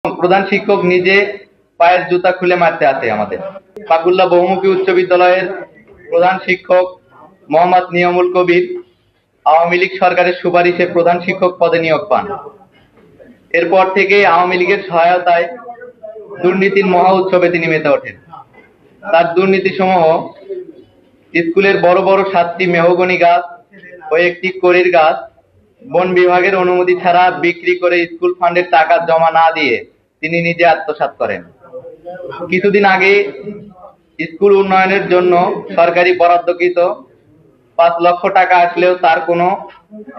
প্রধান শিক্ষক নিজে পায়ের জুতা খুলে মারতে আসে। আমাদের ফাকুল্লা বহুমুখী উচ্চ বিদ্যালয়ের প্রধান শিক্ষক মোহাম্মদ নিয়ামুল কবির আওয়ামী লীগ সরকারের সুপারিশে প্রধান শিক্ষক পদে নিয়োগ পান। এরপর থেকে আওয়ামী লীগের সহায়তায় দুর্নীতির মহা উৎসবে তিনি মেতে ওঠেন। তার দুর্নীতি সমূহ স্কুলের বড় বড় 7টি মেহগনি গাছ ও একটি কড়ির গাছ বন বিভাগের অনুমতি ছাড়া বিক্রি করে স্কুল ফান্ডের টাকা জমা না দিয়ে তিনি নিজে আত্মসাৎ করেন। কিছুদিন আগে স্কুল উন্নয়নের জন্য সরকারি বরাদ্দকৃত 5 লক্ষ টাকা আসলেও তার কোনো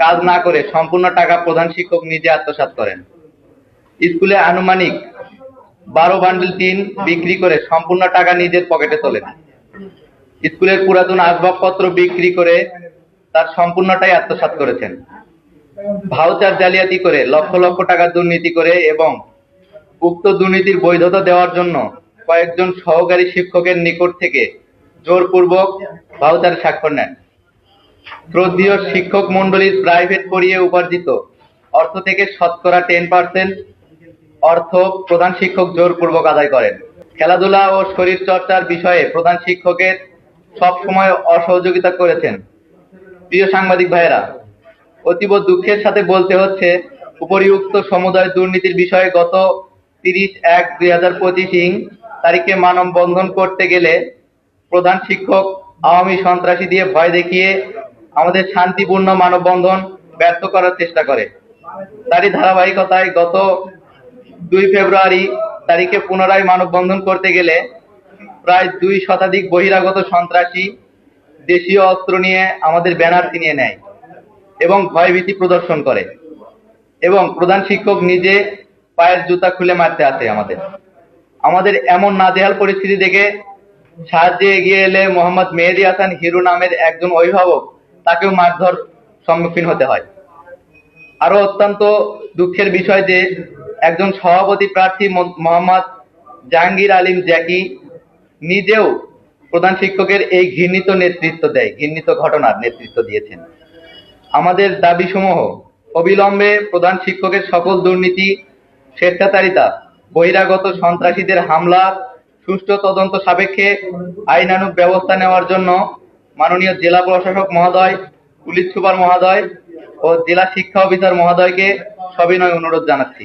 কাজ না করে সম্পূর্ণ টাকা প্রধান শিক্ষক নিজে আত্মসাৎ করেন। স্কুলে আনুমানিক 12 বান্ডিল টিন বিক্রি করে সম্পূর্ণ টাকা নিজের পকেটে তোলেন। স্কুলের পুরাতন আসবাবপত্র বিক্রি করে তার সম্পূর্ণটাই আত্মসাৎ করেছেন। ভাউচার জালিয়াতি করে লক্ষ লক্ষ টাকা দুর্নীতি করে এবং উক্ত দুর্নীতির বৈধতা দেওয়ার জন্য কয়েকজন সহকারী শিক্ষকের নিকট থেকে জোরপূর্বক ভাউচার স্বাক্ষর নেন। শ্রদ্ধেয় শিক্ষক মন্ডলীর প্রাইভেট পড়িয়ে উপার্জিত অর্থ থেকে শতকরা 10% অর্থ প্রধান শিক্ষক জোরপূর্বক আদায় করেন। খেলাধুলা ও শরীর চর্চার বিষয়ে প্রধান শিক্ষকের সব সময় অসহযোগিতা করেছেন। প্রিয় সাংবাদিক ভাইয়েরা, অতীব দুঃখের সাথে বলতে হচ্ছে, উপরিউক্ত সমুদয় দুর্নীতির বিষয়ে গত 30/1/2025 তারিখে মানববন্ধন করতে গেলে প্রধান শিক্ষক আওয়ামী সন্ত্রাসী দিয়ে ভয় দেখিয়ে আমাদের শান্তিপূর্ণ মানববন্ধন ব্যর্থ করার চেষ্টা করে। তারই ধারাবাহিকতায় গত 2 ফেব্রুয়ারি তারিখে পুনরায় মানববন্ধন করতে গেলে প্রায় 2 শতাধিক বহিরাগত সন্ত্রাসী দেশীয় অস্ত্র নিয়ে আমাদের ব্যানার ছিনিয়ে নেয় এবং ভয়ভীতি প্রদর্শন করে এবং প্রধান শিক্ষক নিজে পায়ের জুতা খুলে মারতে আসে। আমাদের এমন নাজেহাল পরিস্থিতি দেখে সাহায্যে এগিয়ে এলে মোহাম্মদ মেহেদী হাসান হিরু নামের একজন অভিভাবক তাকেও মারধর সম্মুখীন হতে হয়। আরো অত্যন্ত দুঃখের বিষয় যে একজন সভাপতি প্রার্থী মোহাম্মদ জাহাঙ্গীর আলিম জ্যাকি নিজেও প্রধান শিক্ষকের এই ঘৃণিত ঘটনার নেতৃত্ব দিয়েছেন। আমাদের দাবি সমূহ অবিলম্বে প্রধান শিক্ষকের সকল দুর্নীতি, স্বেচ্ছাচারিতা, বহিরাগত সন্ত্রাসীদের হামলার সুষ্ঠু তদন্ত সাপেক্ষে আইনানুগ ব্যবস্থা নেওয়ার জন্য মাননীয় জেলা প্রশাসক মহোদয়, পুলিশ সুপার মহোদয় ও জেলা শিক্ষা অফিসার মহোদয়কে সবিনয় অনুরোধ জানাচ্ছি।